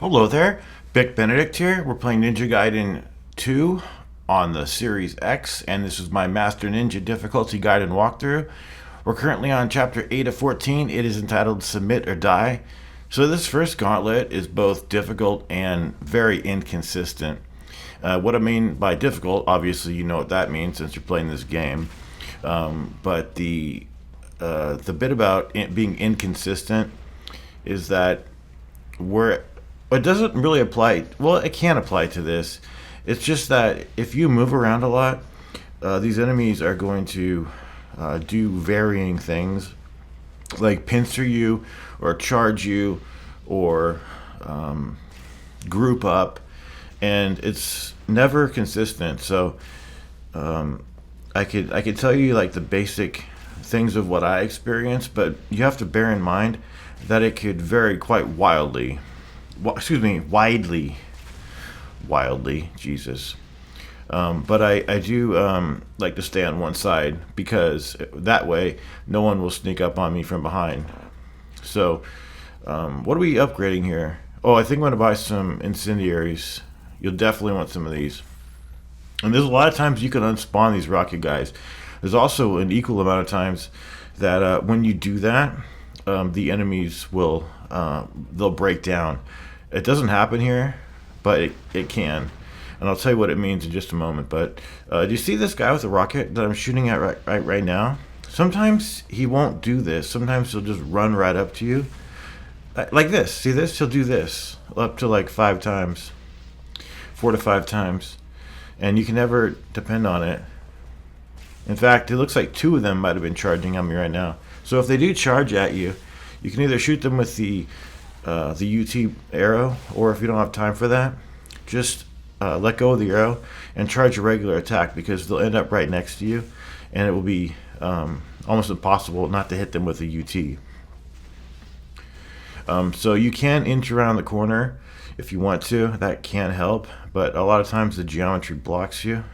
Hello there, Bick Benedict here. We're playing Ninja Gaiden 2 on the Series X, and this is my Master Ninja difficulty guide and walkthrough. We're currently on Chapter 8 of 14. It is entitled Submit or Die. So this first gauntlet is both difficult and very inconsistent. What I mean by difficult, obviously you know what that means since you're playing this game. But the bit about it being inconsistent is that we're it doesn't really apply. Well, it can apply to this. It's just that if you move around a lot, these enemies are going to do varying things, like pincer you, or charge you, or group up, and it's never consistent. So I could tell you like the basic things of what I experienced, but you have to bear in mind that it could vary quite wildly. Wildly, Jesus. But I do like to stay on one side because that way no one will sneak up on me from behind. So, what are we upgrading here? Oh, I think I'm going to buy some incendiaries. You'll definitely want some of these. And there's a lot of times you can unspawn these rocket guys. There's also an equal amount of times that when you do that, the enemies will they'll break down. It doesn't happen here, but it can. And I'll tell you what it means in just a moment. But do you see this guy with the rocket that I'm shooting at right now? Sometimes he won't do this. Sometimes he'll just run right up to you. Like this. See this? He'll do this up to like 5 times. 4 to 5 times. And you can never depend on it. In fact, it looks like 2 of them might have been charging on me right now. So if they do charge at you, you can either shoot them with the UT arrow, or if you don't have time for that, just let go of the arrow and charge a regular attack, because they'll end up right next to you, and it will be almost impossible not to hit them with a UT. So you can inch around the corner if you want to. That can help, but a lot of times the geometry blocks you.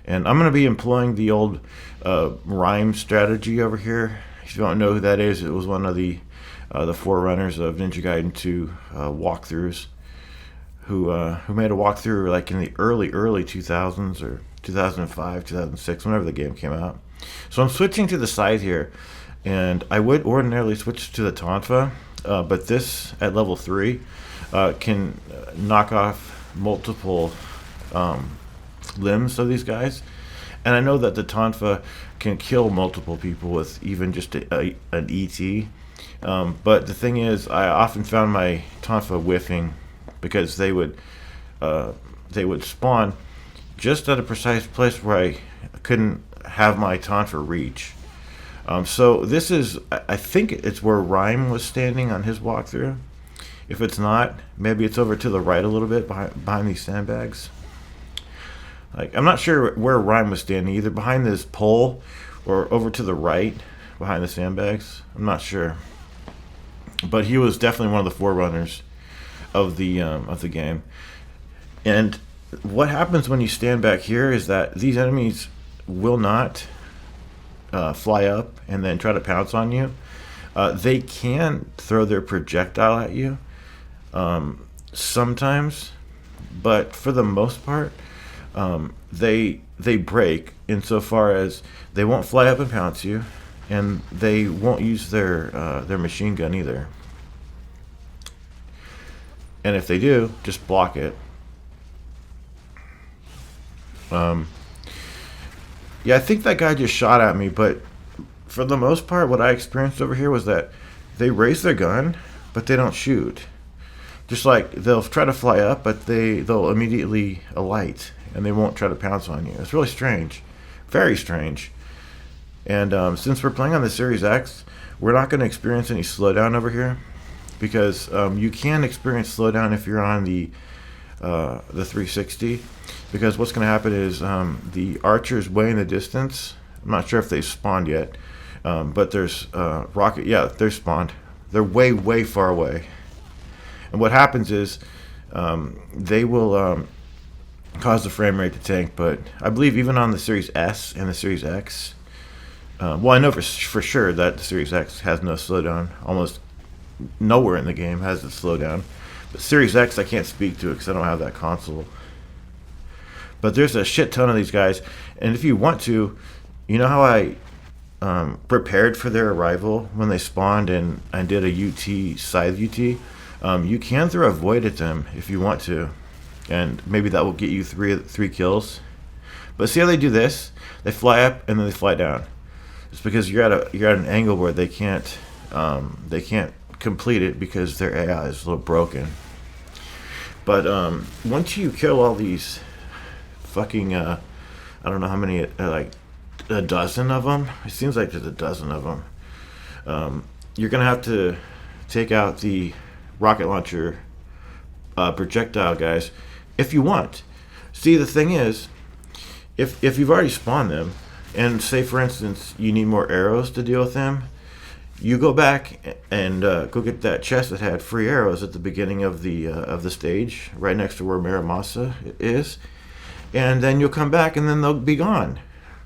And I'm going to be employing the old rhyme strategy over here. If you don't know who that is, it was one of the forerunners of Ninja Gaiden 2 walkthroughs, who made a walkthrough like in the early 2000s, or 2005, 2006, whenever the game came out. So I'm switching to the side here, and I would ordinarily switch to the Tonfa, but this at level 3 can knock off multiple limbs of these guys. And I know that the Tonfa can kill multiple people with even just an ET. But the thing is, I often found my Tonfa whiffing because they would spawn just at a precise place where I couldn't have my Tonfa reach. So this is, I think it's where Rhyme was standing on his walkthrough. If it's not, maybe it's over to the right a little bit behind these sandbags. Like, I'm not sure where Rhyme was standing, either behind this pole or over to the right behind the sandbags. I'm not sure. But he was definitely one of the forerunners of the game. And what happens when you stand back here is that these enemies will not fly up and then try to pounce on you. They can throw their projectile at you sometimes, but for the most part, they break insofar as they won't fly up and pounce you, and they won't use their machine gun either. And if they do, just block it. Yeah, I think that guy just shot at me, but for the most part, what I experienced over here was that they raise their gun, but they don't shoot. Just like they'll try to fly up, but they'll immediately alight, and they won't try to pounce on you. It's really strange. Very strange. And since we're playing on the Series X, we're not going to experience any slowdown over here, because you can experience slowdown if you're on the 360, because what's going to happen is the archers way in the distance. I'm not sure if they've spawned yet, but there's rocket. Yeah, they're spawned. They're way far away. And what happens is they will cause the frame rate to tank. But I believe even on the Series S and the Series X, well, I know for sure that the Series X has no slowdown. Almost nowhere in the game has a slowdown. But Series X, I can't speak to it because I don't have that console. But there's a shit ton of these guys, and if you want to, you know how I prepared for their arrival when they spawned and I did a UT scythe UT. You can throw a void at them if you want to, and maybe that will get you three kills. But see how they do this? They fly up and then they fly down. It's because you're at an angle where they can't complete it because their AI is a little broken. But once you kill all these fucking I don't know how many, like a dozen of them. It seems like there's a dozen of them. You're gonna have to take out the rocket launcher projectile guys if you want. See, the thing is, if you've already spawned them, and say for instance you need more arrows to deal with them, you go back and go get that chest that had free arrows at the beginning of the stage, right next to where Miramasa is, and then you'll come back and then they'll be gone.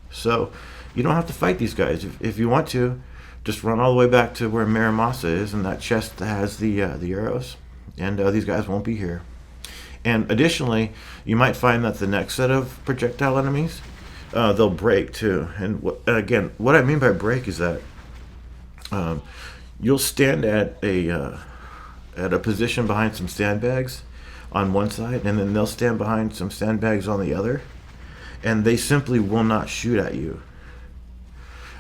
So you don't have to fight these guys. If you want to, just run all the way back to where Miramasa is and that chest that has the arrows, and these guys won't be here. And additionally, you might find that the next set of projectile enemies, they'll break too. And again, what I mean by break is that you'll stand at a position behind some sandbags on one side, and then they'll stand behind some sandbags on the other, and they simply will not shoot at you.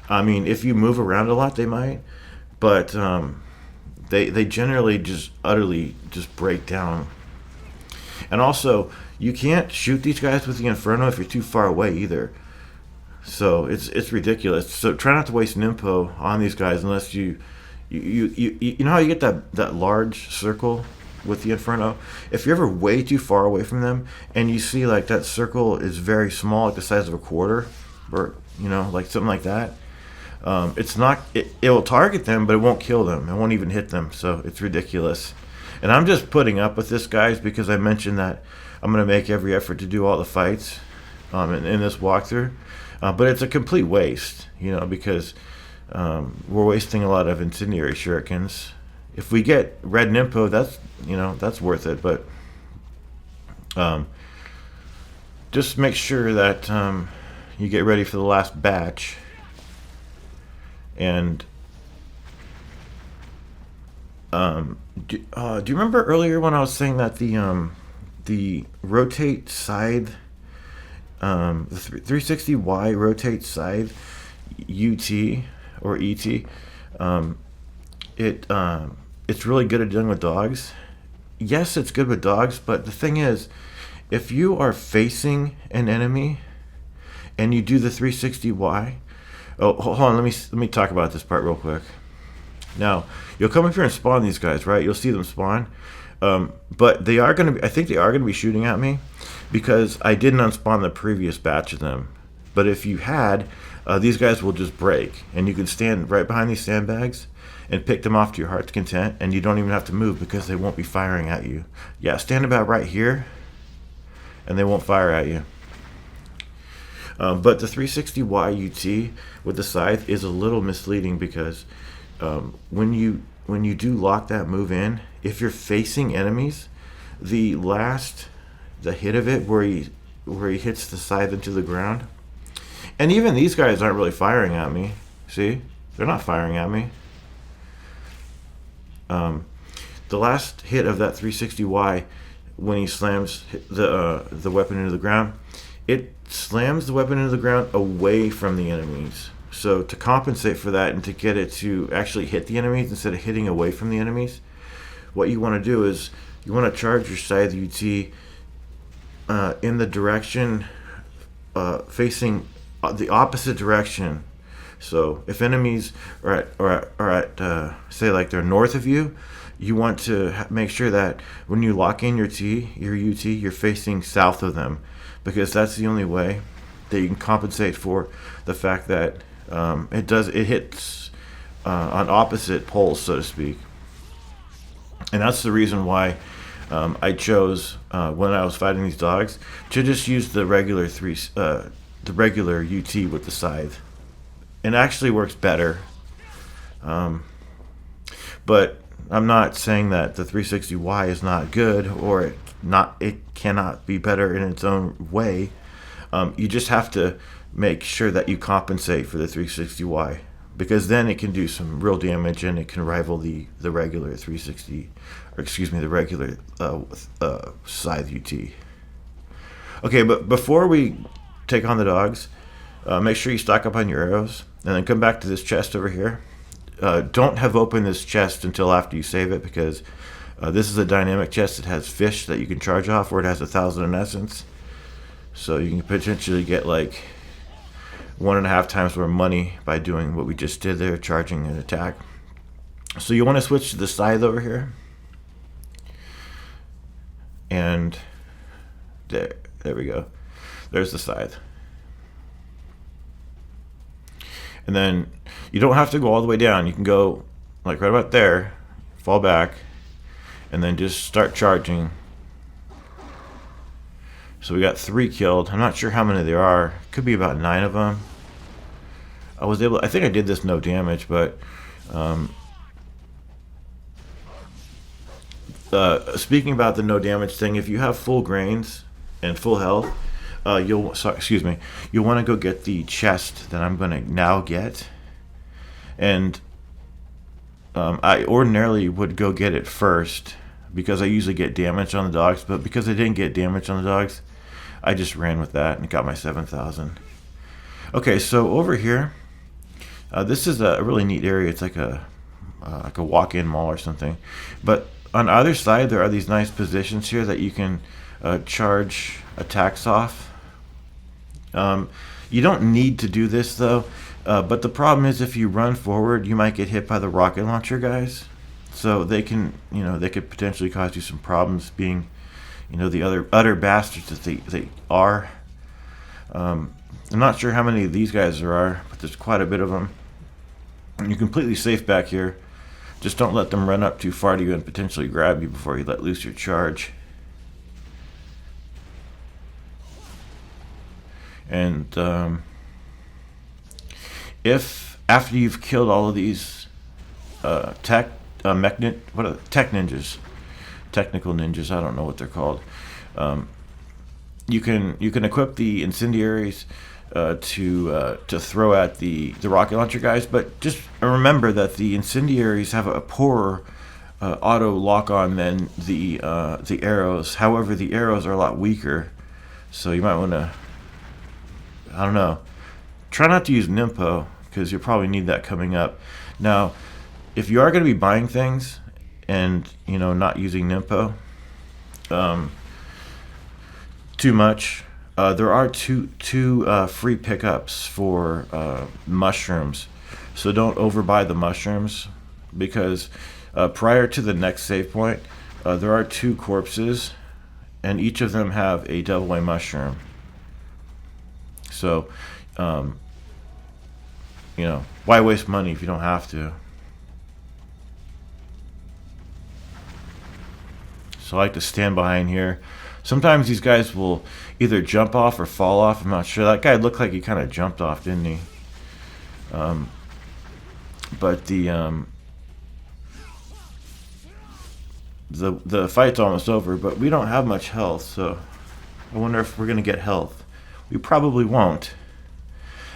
I mean, if you move around a lot, they might, but they generally just utterly just break down. And also, you can't shoot these guys with the Inferno if you're too far away either. So it's ridiculous. So try not to waste Nimpo on these guys unless you know how you get that large circle with the Inferno. If you're ever way too far away from them and you see like that circle is very small, like the size of a quarter, or like something like that, it will target them, but it won't kill them. It won't even hit them. So it's ridiculous. And I'm just putting up with this, guys, because I mentioned that I'm going to make every effort to do all the fights in this walkthrough. But it's a complete waste, because we're wasting a lot of incendiary shurikens. If we get red Nimpo, that's worth it. But just make sure that you get ready for the last batch. And do you remember earlier when I was saying that the rotate scythe, the 360Y rotate scythe UT or ET, it's really good at dealing with dogs. Yes, it's good with dogs, but the thing is, if you are facing an enemy and you do the 360Y, hold on, let me talk about this part real quick. Now, you'll come up here and spawn these guys, right? You'll see them spawn. But I think they are going to be shooting at me because I didn't unspawn the previous batch of them. But if you had, these guys will just break. And you can stand right behind these sandbags and pick them off to your heart's content. And you don't even have to move because they won't be firing at you. Yeah, stand about right here and they won't fire at you. But the 360Y UT with the scythe is a little misleading because when you do lock that move in, if you're facing enemies, the hit of it where he hits the scythe into the ground, and even these guys aren't really firing at me. See, they're not firing at me. The last hit of that 360Y, when he slams the weapon into the ground, it slams the weapon into the ground away from the enemies. So to compensate for that and to get it to actually hit the enemies instead of hitting away from the enemies, what you want to do is you want to charge your scythe UT in the direction facing the opposite direction. So if enemies are at say like they're north of you, you want to make sure that when you lock in your UT, you're facing south of them, because that's the only way that you can compensate for the fact that it hits on opposite poles, so to speak. And that's the reason why I chose when I was fighting these dogs to just use the regular UT with the scythe. It actually works better. But I'm not saying that the 360Y is not good or it cannot be better in its own way. You just have to make sure that you compensate for the 360Y, because then it can do some real damage and it can rival the regular 360, or excuse me, the regular Scythe UT. Okay, but before we take on the dogs, make sure you stock up on your arrows, and then come back to this chest over here. Don't have open this chest until after you save it, because this is a dynamic chest that has fish that you can charge off, or it has 1,000 in essence. So you can potentially get like 1.5 times more money by doing what we just did there, charging an attack. So you want to switch to the scythe over here. And there we go. There's the scythe. And then you don't have to go all the way down. You can go like right about there, fall back, and then just start charging. So we got 3 killed. I'm not sure how many there are. Could be about 9 of them. I think I did this no damage, but speaking about the no damage thing, if you have full grains and full health, you'll want to go get the chest that I'm going to now get. And I ordinarily would go get it first, because I usually get damage on the dogs, but because I didn't get damage on the dogs, I just ran with that and got my 7,000. Okay, so over here, this is a really neat area. It's like a walk-in mall or something. But on either side, there are these nice positions here that you can charge attacks off. You don't need to do this though, but the problem is if you run forward, you might get hit by the rocket launcher guys. So they can, they could potentially cause you some problems, being, the utter bastards that they are. I'm not sure how many of these guys there are, but there's quite a bit of them. And you're completely safe back here. Just don't let them run up too far to you and potentially grab you before you let loose your charge. And if after you've killed all of these tech ninjas, technical ninjas, I don't know what they're called, you can equip the incendiaries to throw at the rocket launcher guys, but just remember that the incendiaries have a poorer auto lock on than the arrows. However, the arrows are a lot weaker, so you might want to, I don't know, try not to use Nimpo, because you'll probably need that coming up. Now, if you are going to be buying things and not using Nimpo too much, there are two free pickups for mushrooms. So don't overbuy the mushrooms, because prior to the next save point, there are 2 corpses, and each of them have a double A mushroom. So, why waste money if you don't have to? So I like to stand behind here. Sometimes these guys will either jump off or fall off. I'm not sure. That guy looked like he kind of jumped off, didn't he? But the fight's almost over, but we don't have much health, so I wonder if we're going to get health. We probably won't.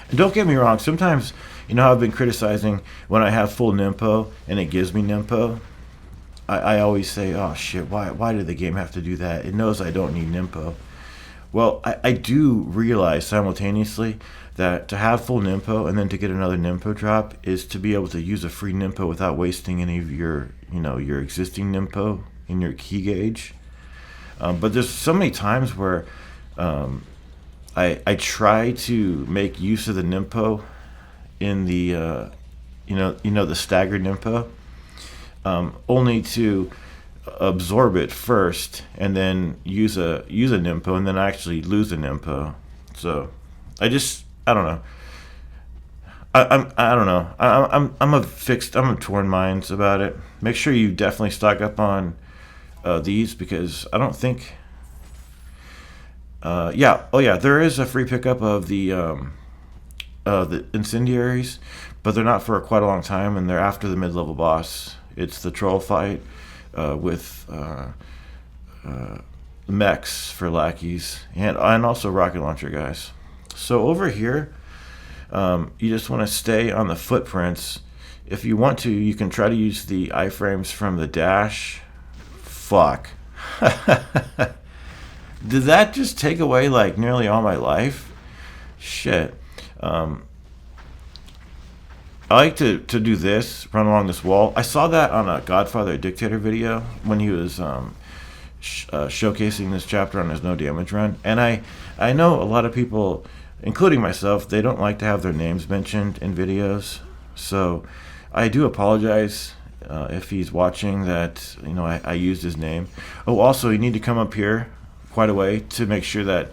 And don't get me wrong, sometimes, how I've been criticizing when I have full Nimpo and it gives me Nimpo. I always say, oh shit, why did the game have to do that? It knows I don't need Nimpo. Well, I do realize simultaneously that to have full Nimpo and then to get another Nimpo drop is to be able to use a free Nimpo without wasting any of your existing Nimpo in your key gauge. But there's so many times where I try to make use of the Nimpo in the the staggered Nimpo, only to absorb it first and then use a Nimpo and then actually lose a Nimpo. So I don't know. I don't know. I'm of torn minds about it. Make sure you definitely stock up on these, because I don't think. There is a free pickup of the incendiaries, but they're not for quite a long time, and they're after the mid-level boss. It's the troll fight with mechs for lackeys and also rocket launcher guys. So over here, you just want to stay on the footprints. If you want to, you can try to use the iframes from the dash. Fuck. Did that just take away like nearly all my life? Shit. I like to do this, run along this wall. I saw that on a Godfather Dictator video when he was showcasing this chapter on his no damage run. And I know a lot of people, including myself, they don't like to have their names mentioned in videos. So I do apologize if he's watching that, I used his name. Oh, also, you need to come up here quite a way to make sure that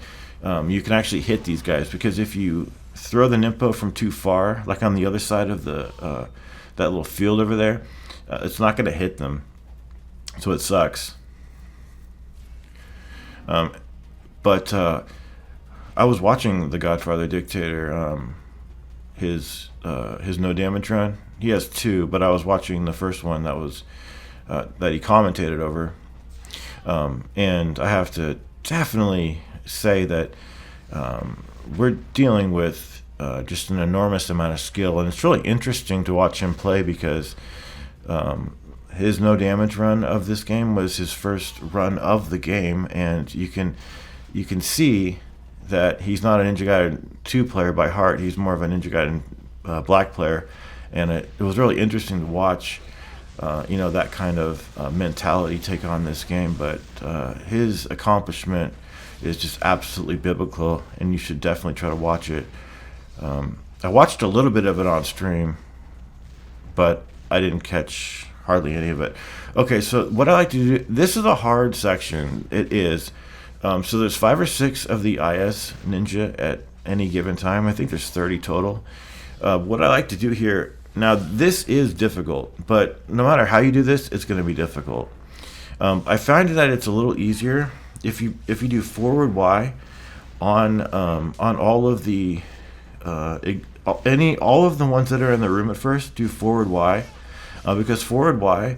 you can actually hit these guys, because if you throw the Nimpo from too far, like on the other side of the that little field over there, it's not going to hit them, so it sucks. But I was watching the Godfather Dictator, his no damage run. He has two, but I was watching the first one that was that he commentated over, and I have to definitely say that we're dealing with just an enormous amount of skill, and it's really interesting to watch him play because his no damage run of this game was his first run of the game, and you can see that he's not a Ninja Gaiden 2 player by heart. He's more of a Ninja Gaiden Black player, and it was really interesting to watch that kind of mentality take on this game. But his accomplishment is just absolutely biblical, and you should definitely try to watch it. I watched a little bit of it on stream, but I didn't catch hardly any of it. Okay, so what I like to do, this is a hard section. It is. So there's 5 or 6 of the IS Ninja at any given time. I think there's 30 total. What I like to do here, now this is difficult, but no matter how you do this, it's going to be difficult. I find that it's a little easier if you do forward Y on all of the all of the ones that are in the room at first. Do forward Y because forward Y,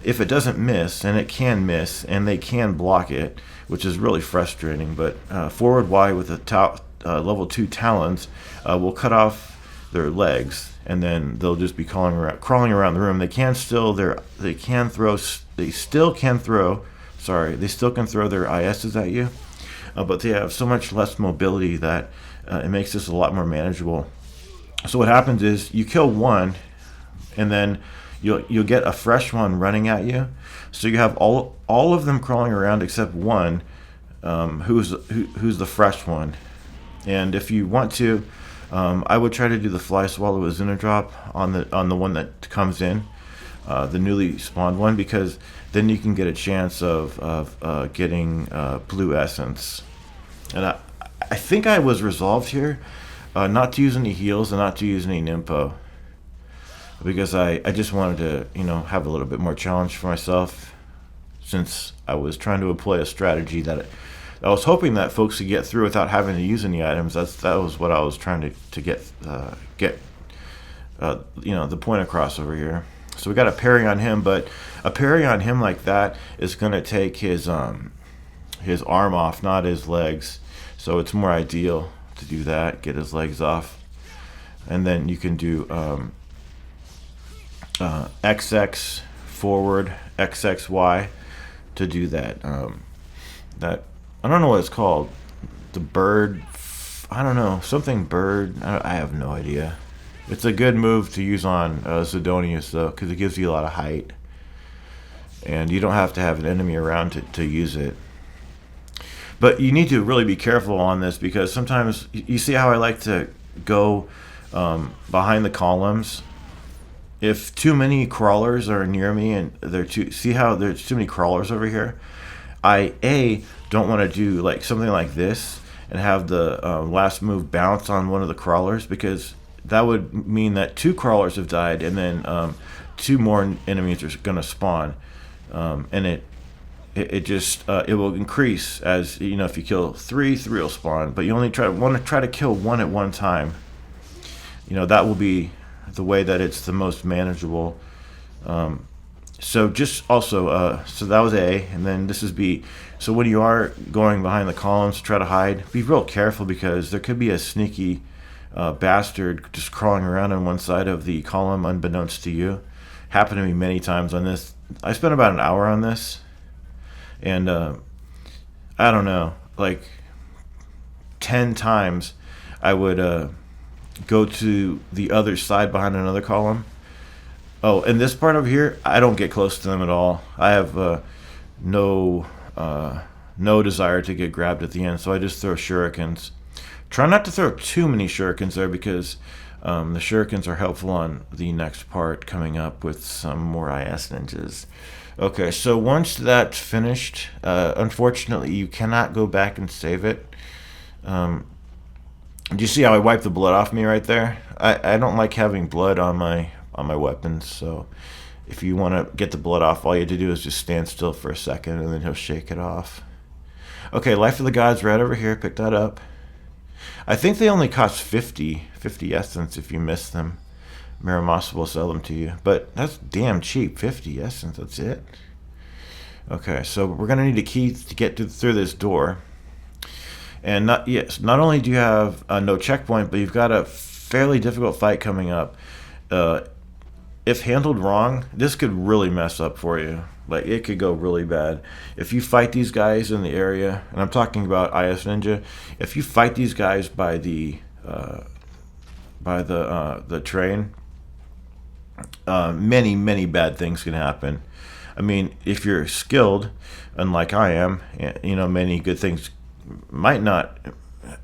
if it doesn't miss, and it can miss, and they can block it, which is really frustrating. But forward Y with the level 2 talons will cut off their legs, and then they'll just be crawling around the room. They still can throw their ISs at you, but they have so much less mobility that it makes this a lot more manageable. So what happens is you kill one, and then you'll get a fresh one running at you. So you have all of them crawling around except one, who's the fresh one. And if you want to, I would try to do the fly swallow with Xenodrop on the one that comes in, the newly spawned one, because then you can get a chance of getting blue essence. And I think I was resolved here not to use any heals and not to use any Nimpo, because I just wanted to have a little bit more challenge for myself, since I was trying to employ a strategy that I was hoping that folks could get through without having to use any items. That was what I was trying to get the point across over here. So we got a parry on him, but a parry on him like that is going to take his arm off, not his legs. So it's more ideal to do that, get his legs off, and then you can do XX forward, XXY to do that. That I don't know what it's called. The bird, I don't know, something bird. I have no idea. It's a good move to use on Zidonius though, because it gives you a lot of height, and you don't have to have an enemy around to use it. But you need to really be careful on this, because sometimes you see how I like to go behind the columns. If too many crawlers are near me, and see how there's too many crawlers over here, I don't want to do like something like this and have the last move bounce on one of the crawlers, because that would mean that 2 crawlers have died, and then 2 more enemies are going to spawn, and it will increase as if you kill 3 will spawn, but you only want to try to kill 1 at one time. That will be the way that it's the most manageable. So just also, so that was A, and then this is B. So when you are going behind the columns to try to hide, be real careful because there could be a sneaky bastard just crawling around on one side of the column unbeknownst to you. Happened to me many times on this. I spent about an hour on this, and I don't know, like 10 times I would go to the other side behind another column. Oh, and this part over here, I don't get close to them at all. I have no no desire to get grabbed at the end, so I just throw shurikens. Try not to throw too many shurikens there because the shurikens are helpful on the next part coming up with some more IS ninjas. Okay, so once that's finished, unfortunately, you cannot go back and save it. Do you see how I wiped the blood off me right there? I don't like having blood on my weapons, so if you want to get the blood off, all you have to do is just stand still for a second, and then he'll shake it off. Okay, Life of the Gods right over here. Pick that up. I think they only cost 50 essence if you miss them. Miramasa will sell them to you, but that's damn cheap. 50 essence, that's it. Okay, so we're gonna need a key to get through this door. And not only do you have no checkpoint, but you've got a fairly difficult fight coming up. If handled wrong, this could really mess up for you. Like, it could go really bad. If you fight these guys in the area, and I'm talking about IS Ninja, if you fight these guys by the train, many bad things can happen. I mean, if you're skilled, unlike I am, you know, many good things might not.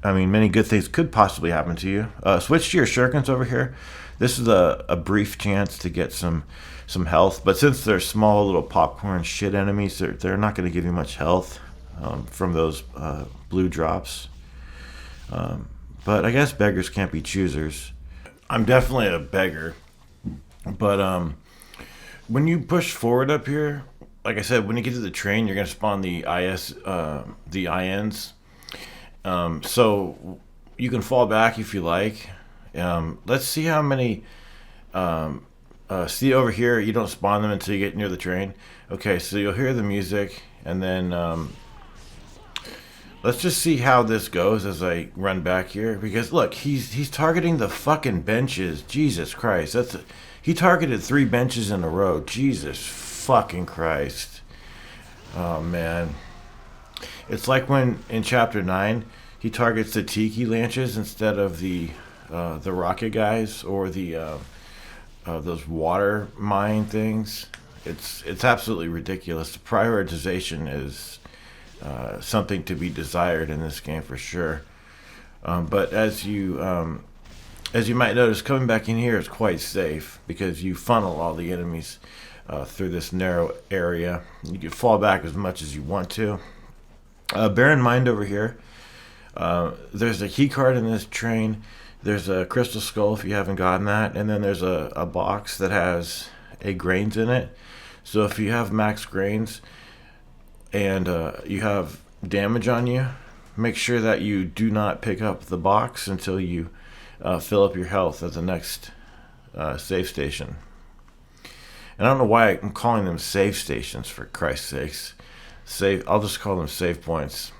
I mean, many good things could possibly happen to you. Switch to your shurikens over here. This is a brief chance to get some health, but since they're small little popcorn shit enemies, they're not going to give you much health from those blue drops. But I guess beggars can't be choosers. I'm definitely a beggar, but when you push forward up here, like I said, when you get to the train, you're going to spawn the INs. So you can fall back if you like. Let's see how many. See over here, you don't spawn them until you get near the train. Okay, so you'll hear the music, and then let's just see how this goes as I run back here. Because look, he's targeting the fucking benches. Jesus Christ, he targeted 3 benches in a row. Jesus fucking Christ. Oh man, it's like when in chapter 9 he targets the tiki lances instead of the rocket guys or the those water mine things. It's absolutely ridiculous. The prioritization is something to be desired in this game for sure. But as you might notice, coming back in here is quite safe because you funnel all the enemies through this narrow area. You can fall back as much as you want to. Bear in mind over here, there's a key card in this train. There's a crystal skull if you haven't gotten that, and then there's a box that has a grains in it. So if you have max grains and you have damage on you, make sure that you do not pick up the box until you fill up your health at the next save station. And I don't know why I'm calling them save stations, for Christ's sakes. I'll just call them save points.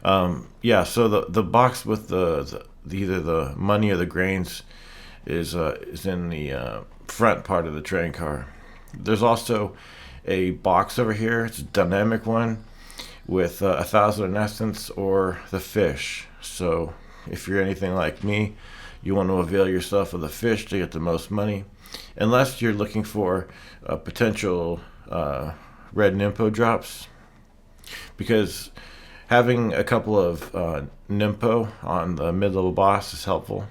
Yeah, so the box with either the money or the grains is in the front part of the train car. There's also a box over here. It's a dynamic one with 1,000 in essence or the fish. So if you're anything like me, you want to avail yourself of the fish to get the most money, unless you're looking for potential red Nimpo drops, because having a couple of Nimpo on the mid-level boss is helpful.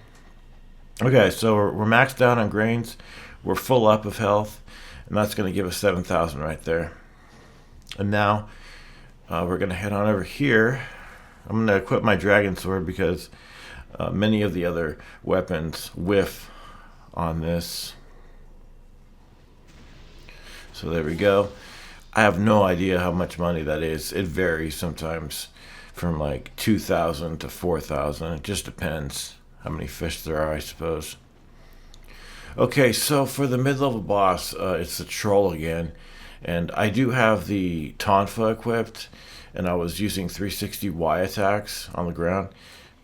Okay, so we're maxed out on grains. We're full up of health, and that's going to give us 7,000 right there. And now we're going to head on over here. I'm going to equip my dragon sword because many of the other weapons whiff on this. So there we go. I have no idea how much money that is. It varies sometimes from like 2,000 to 4,000. It just depends how many fish there are, I suppose. Okay, so for the mid-level boss, it's the troll again, and I do have the Tonfa equipped, and I was using 360Y attacks on the ground,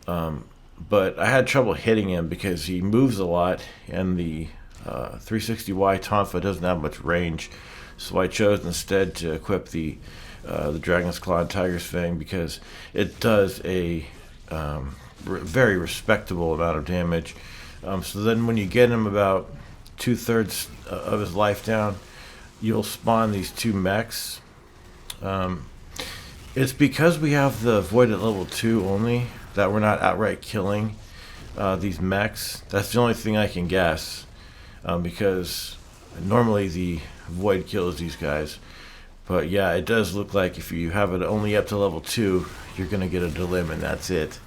but I had trouble hitting him because he moves a lot, and the 360Y Tonfa doesn't have much range, so I chose instead to equip the Dragon's Claw and Tiger's Fang because it does a very respectable amount of damage. So then, when you get him about 2/3 of his life down, you'll spawn these two mechs. It's because we have the Void at level 2 only that we're not outright killing these mechs. That's the only thing I can guess, because normally the Void kills these guys. But yeah, it does look like if you have it only up to level 2, you're going to get a dilim, and that's it.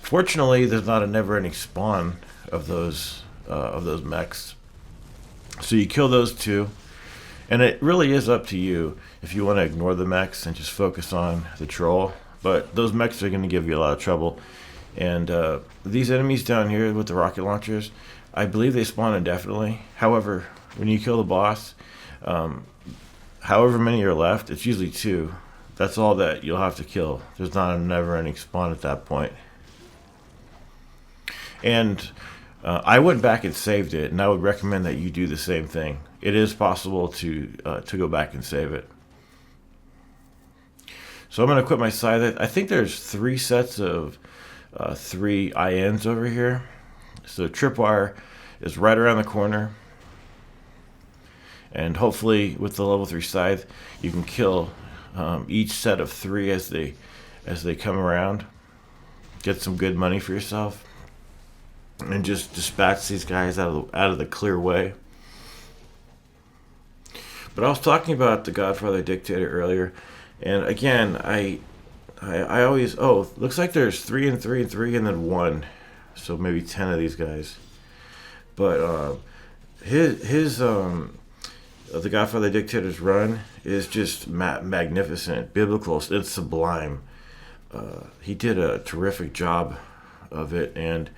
Fortunately, there's not a never-ending spawn of those mechs. So you kill those two, and it really is up to you if you want to ignore the mechs and just focus on the troll. But those mechs are going to give you a lot of trouble. And these enemies down here with the rocket launchers, I believe they spawn indefinitely. However, when you kill the boss, however many are left, it's usually two. That's all that you'll have to kill. There's not a never-ending spawn at that point. And I went back and saved it, and I would recommend that you do the same thing. It is possible to go back and save it. So I'm going to equip my scythe. I think there's 3 sets of 3 INs over here. So tripwire is right around the corner. And hopefully with the level 3 scythe, you can kill each set of 3 as they come around. Get some good money for yourself. And just dispatch these guys out of the clear way. But I was talking about the Godfather Dictator earlier, and again, I always looks like there's 3 and 3 and 3 and then 1, so maybe 10 of these guys. But his the Godfather Dictator's run is just magnificent, biblical, it's sublime. He did a terrific job of it, and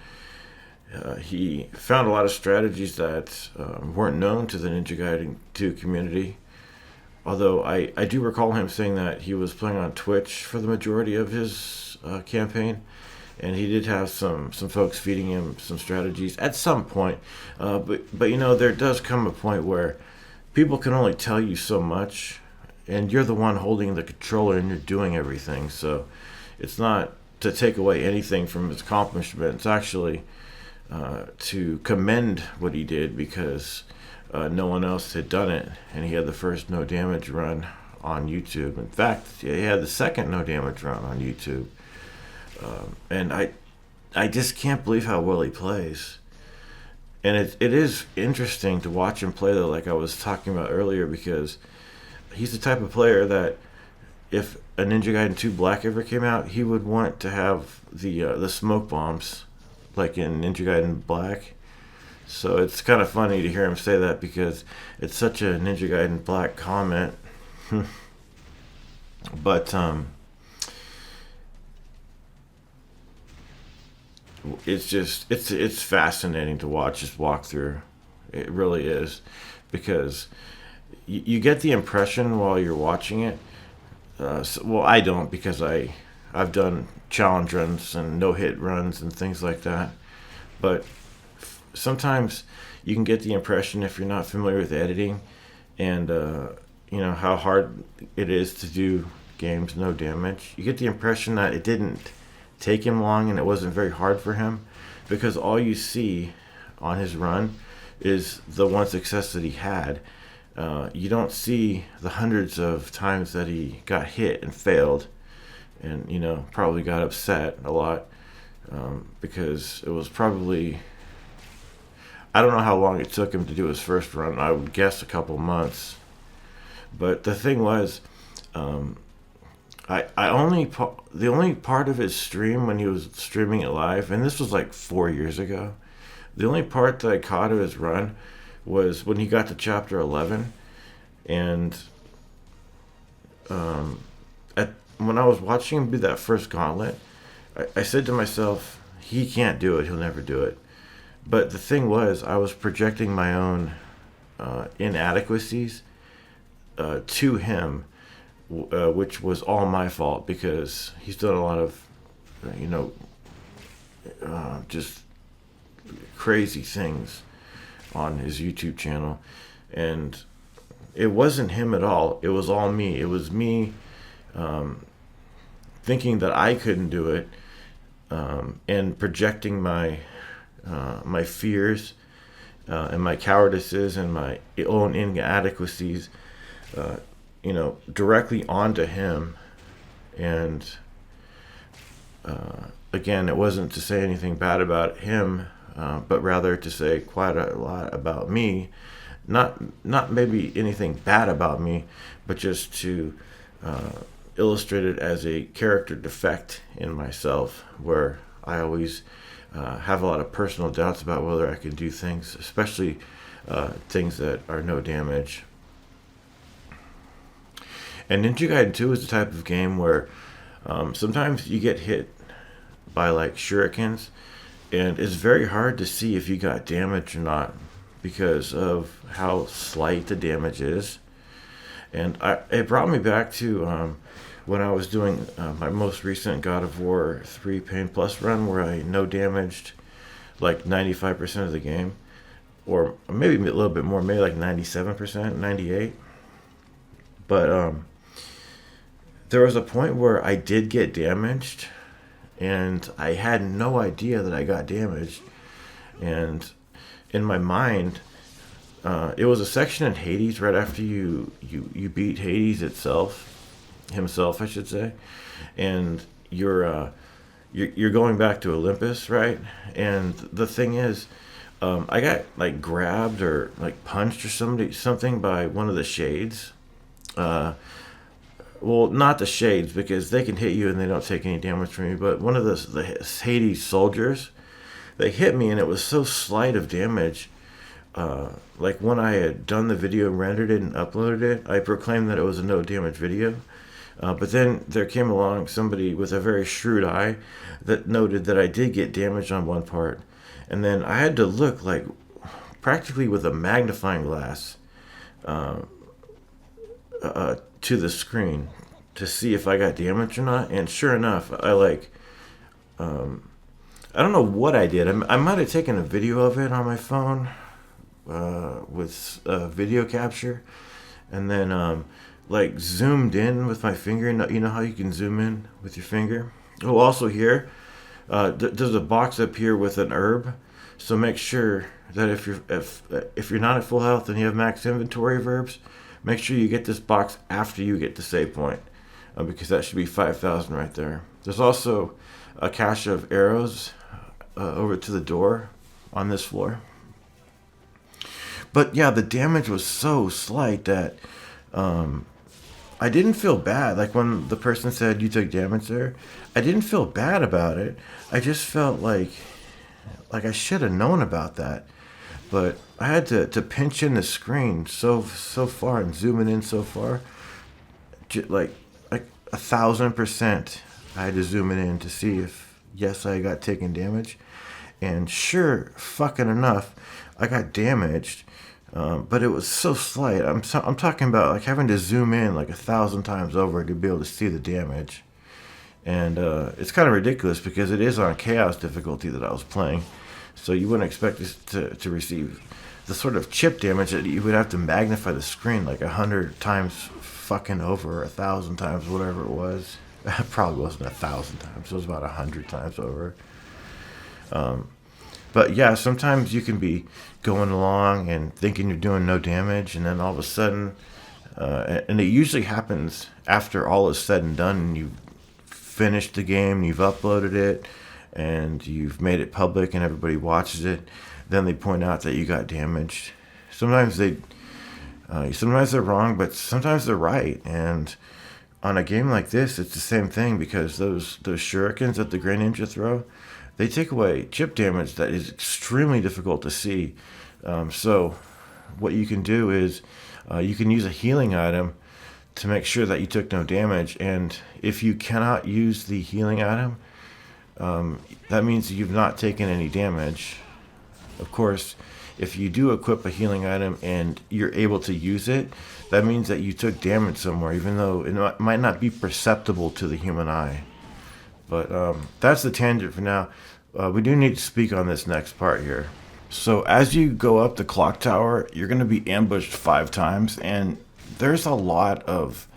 he found a lot of strategies that weren't known to the Ninja Gaiden 2 community. Although I do recall him saying that he was playing on Twitch for the majority of his campaign, and he did have some folks feeding him some strategies at some point. But you know, there does come a point where people can only tell you so much, and you're the one holding the controller and you're doing everything. So it's not to take away anything from his accomplishment. It's actually to commend what he did, because no one else had done it, and he had the first no damage run on YouTube. In fact, he had the second no damage run on YouTube. And I just can't believe how well he plays. And it is interesting to watch him play, though, like I was talking about earlier, because he's the type of player that if a Ninja Gaiden 2 Black ever came out, he would want to have the smoke bombs like in Ninja Gaiden Black. So it's kind of funny to hear him say that, because it's such a Ninja Gaiden Black comment. But it's fascinating to watch this walkthrough. It really is, because you get the impression while you're watching it. Well, I don't, because I've done challenge runs and no-hit runs and things like that. But sometimes you can get the impression, if you're not familiar with editing and you know how hard it is to do games no damage, you get the impression that it didn't take him long and it wasn't very hard for him, because all you see on his run is the one success that he had. You don't see the hundreds of times that he got hit and failed, and you know, probably got upset a lot, because it was probably, I don't know how long it took him to do his first run. I would guess a couple months. But the thing was, the only part of his stream when he was streaming it live, and this was like 4 years ago, the only part that I caught of his run was when he got to chapter 11, and when I was watching him do that first gauntlet, I said to myself, he can't do it, he'll never do it. But the thing was, I was projecting my own inadequacies to him, which was all my fault because he's done a lot of, you know, just crazy things on his YouTube channel. And it wasn't him at all. It was all me. It was me thinking that I couldn't do it, and projecting my my fears and my cowardices and my own inadequacies, directly onto him. And again, it wasn't to say anything bad about him, but rather to say quite a lot about me. Not maybe anything bad about me, but just to illustrate it as a character defect in myself, where I always have a lot of personal doubts about whether I can do things, especially things that are no damage. And Ninja Gaiden 2 is the type of game where sometimes you get hit by like shurikens, and it's very hard to see if you got damage or not because of how slight the damage is. And it brought me back to when I was doing my most recent God of War 3 Pain Plus run, where I no damaged like 95% of the game, or maybe a little bit more, maybe like 97%, 98. But there was a point where I did get damaged, and I had no idea that I got damaged. And in my mind, it was a section in Hades right after you beat Hades himself, I should say, and you're going back to Olympus, right? And the thing is, I got like grabbed or like punched or something by one of the shades. Well, not the shades, because they can hit you and they don't take any damage from you, but one of the Hades soldiers, they hit me, and it was so slight of damage. Like when I had done the video, rendered it, and uploaded it, I proclaimed that it was a no damage video. But then there came along somebody with a very shrewd eye that noted that I did get damage on one part. And then I had to look like practically with a magnifying glass to the screen to see if I got damage or not. And sure enough, I don't know what I did. I might have taken a video of it on my phone with video capture, and then like zoomed in with my finger. You know how you can zoom in with your finger? Oh, also here, there's a box up here with an herb. So make sure that if you're not at full health and you have max inventory of herbs, make sure you get this box after you get the save point, because that should be 5,000 right there. There's also a cache of arrows over to the door on this floor. But yeah, the damage was so slight that I didn't feel bad. Like when the person said you took damage there, I didn't feel bad about it. I just felt like I should have known about that. But I had to pinch in the screen so far and zoom it in so far, like 1,000%. I had to zoom it in to see if yes, I got taken damage, and sure fucking enough, I got damaged. But it was so slight. I'm talking about like having to zoom in like 1,000 times over to be able to see the damage. And it's kind of ridiculous because it is on chaos difficulty that I was playing. So you wouldn't expect this to receive the sort of chip damage that you would have to magnify the screen like 100 times fucking over, 1,000 times, whatever it was. It probably wasn't 1,000 times. It was about 100 times over. But yeah, sometimes you can be going along and thinking you're doing no damage, and then all of a sudden, and it usually happens after all is said and done, and you've finished the game, you've uploaded it, and you've made it public, and everybody watches it. Then they point out that you got damaged. Sometimes they're wrong, but sometimes they're right. And on a game like this, it's the same thing, because those shurikens that the Great Ninja throw, they take away chip damage that is extremely difficult to see. So what you can do is you can use a healing item to make sure that you took no damage. And if you cannot use the healing item, that means you've not taken any damage. Of course, if you do equip a healing item and you're able to use it, that means that you took damage somewhere, even though it might not be perceptible to the human eye. But that's the tangent for now. We do need to speak on this next part here. So as you go up the clock tower, you're going to be ambushed 5 times, and there's a lot of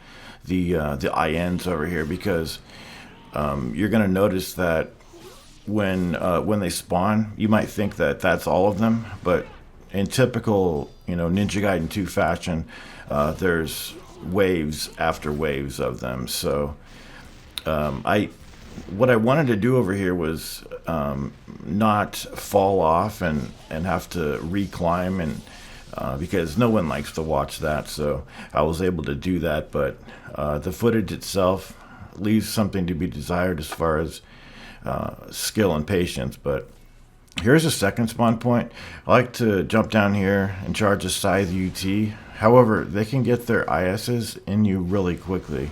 the INs over here, because you're going to notice that when they spawn, you might think that that's all of them, but in typical Ninja Gaiden 2 fashion, there's waves after waves of them. So what I wanted to do over here was not fall off and have to reclimb, and because no one likes to watch that, so I was able to do that. But the footage itself leaves something to be desired as far as skill and patience. But here's a second spawn point. I like to jump down here and charge a scythe UT. However, they can get their ISs in you really quickly.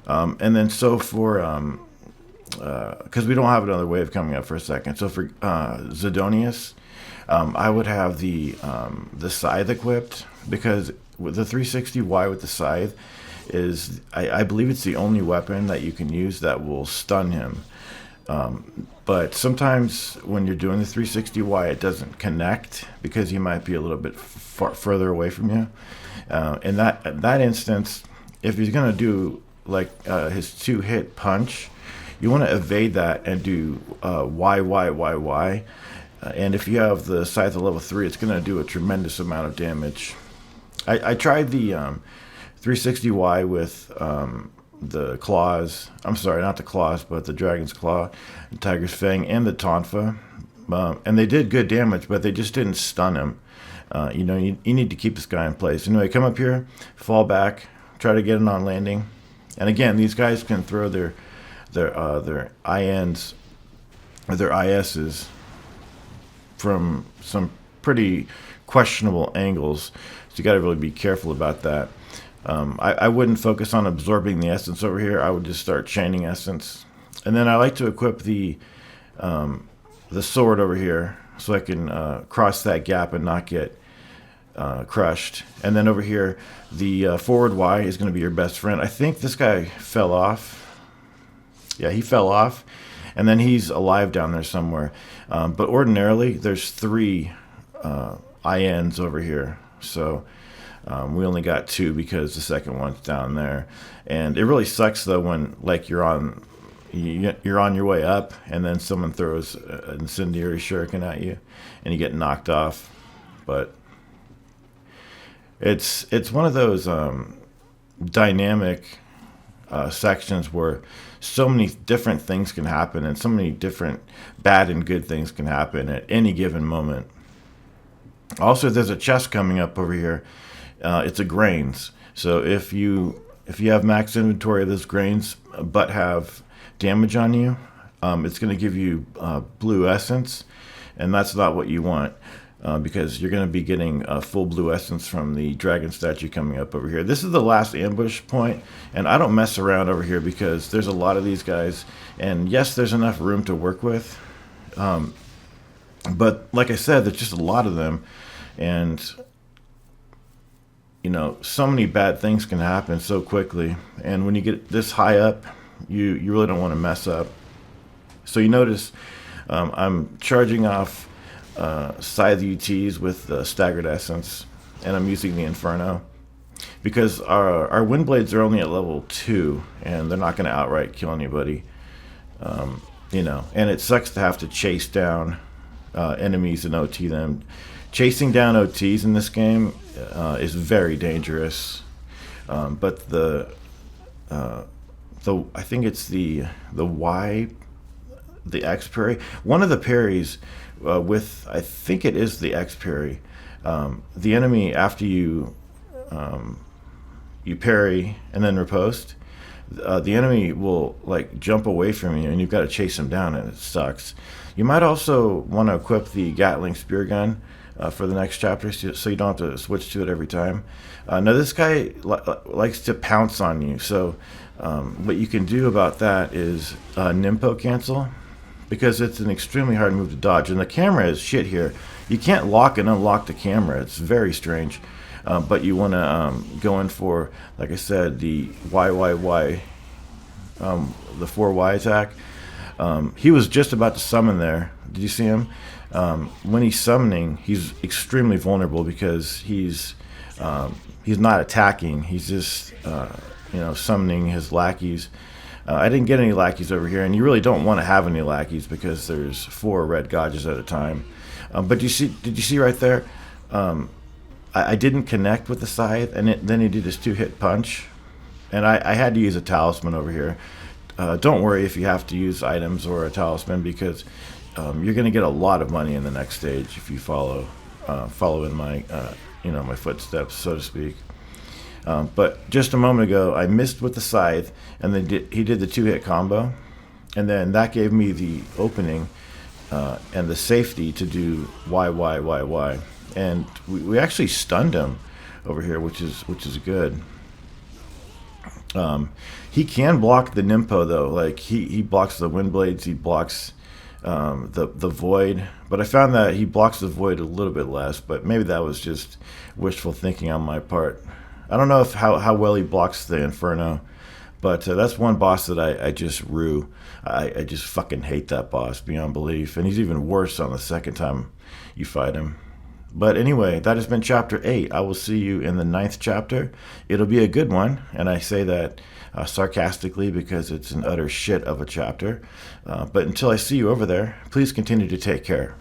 And then so for because we don't have another wave coming up for a second. So for Zidonius, I would have the scythe equipped, because with the 360Y with the scythe is, I believe it's the only weapon that you can use that will stun him. But sometimes when you're doing the 360Y, it doesn't connect because he might be a little bit further away from you. In that instance, if he's going to do like his 2-hit punch, you want to evade that and do Y. And if you have the scythe of level 3, it's going to do a tremendous amount of damage. I tried the 360Y with the claws. I'm sorry, not the claws, but the dragon's claw, the tiger's fang, and the tonfa. And they did good damage, but they just didn't stun him. You need to keep this guy in place. Anyway, come up here, fall back, try to get it on landing. And again, these guys can throw their INs or their ISs from some pretty questionable angles, so you got to really be careful about that. I wouldn't focus on absorbing the essence over here. I would just start chaining essence, and then I like to equip the sword over here so I can cross that gap and not get crushed. And then over here, the forward Y is going to be your best friend. I think this guy fell off. Yeah, he fell off, and then he's alive down there somewhere. But ordinarily, there's 3 INs over here, so we only got 2 because the second one's down there. And it really sucks though when like you're on your way up, and then someone throws an incendiary shuriken at you, and you get knocked off. But it's one of those dynamic sections where so many different things can happen, and so many different bad and good things can happen at any given moment. Also, there's a chest coming up over here. It's a grains. So if you have max inventory of those grains but have damage on you, it's going to give you blue essence, and that's not what you want. Because you're going to be getting full blue essence from the dragon statue coming up over here. This is the last ambush point, and I don't mess around over here because there's a lot of these guys, and yes, there's enough room to work with, but like I said, there's just a lot of them, and so many bad things can happen so quickly, and when you get this high up, you really don't want to mess up. So you notice I'm charging off scythe UTs with staggered essence, and I'm using the Inferno because our wind blades are only at level 2, and they're not going to outright kill anybody. And it sucks to have to chase down enemies and OT them. Chasing down OTs in this game is very dangerous. But I think it's the Y, the X parry. One of the parries I think it is the X parry. The enemy, after you parry and then riposte, the enemy will like jump away from you, and you've got to chase him down, and it sucks. You might also want to equip the Gatling spear gun for the next chapter, so you don't have to switch to it every time. Now this guy likes to pounce on you, so what you can do about that is Nimpo cancel. because it's an extremely hard move to dodge. And the camera is shit here. You can't lock and unlock the camera. It's very strange. But you want to go in for, like I said, the YYY, the 4Y attack. He was just about to summon there. Did you see him? When he's summoning, he's extremely vulnerable because he's not attacking. He's just summoning his lackeys. I didn't get any lackeys over here, and you really don't want to have any lackeys because there's 4 red Gajas at a time. But did you see right there? I didn't connect with the scythe, and then he did his 2-hit punch, and I had to use a talisman over here. Don't worry if you have to use items or a talisman, because you're going to get a lot of money in the next stage if you follow in my my footsteps, so to speak. But just a moment ago, I missed with the scythe, and then he did the 2-hit combo, and then that gave me the opening and the safety to do Y, and we actually stunned him over here, which is good. He can block the Nimpo though, like he blocks the wind blades, he blocks the void, but I found that he blocks the void a little bit less, but maybe that was just wishful thinking on my part. I don't know how well he blocks the Inferno, but that's one boss that I just rue. I just fucking hate that boss beyond belief, and he's even worse on the second time you fight him. But anyway, that has been chapter 8. I will see you in the 9th chapter. It'll be a good one, and I say that sarcastically because it's an utter shit of a chapter. But until I see you over there, please continue to take care.